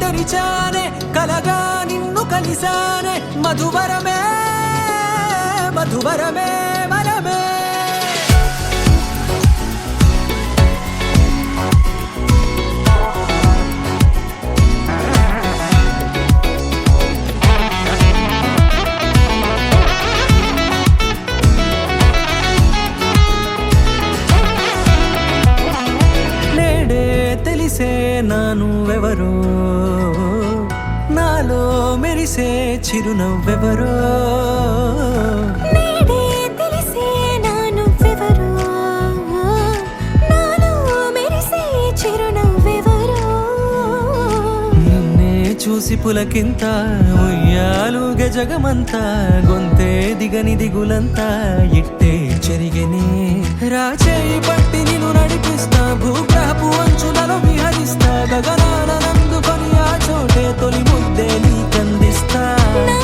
తెరిచానే కలగా నిన్ను కలిసానే మధువరమే మధువరమే వరమే తెలిసే నానువెవరో నాలో మెరిసే చిరునవ్వెవరో నేడే తెలిసే నానువెవరో నాలో మెరిసే చిరునవ్వెవరో నిన్నే చూసి పులకింత ఉయ్యాలుగ జగమంతా గొంతే దిగని దిగులంతా ఇట్టే చెరిగనే రాచేయి పట్టి నిన్ను నడిపిస్తా భూగ్రహపు అంచులలో విహరిస్తా గగనానందుకొని ఆ చోటే తొలి ముద్దే నీకందిస్తా నా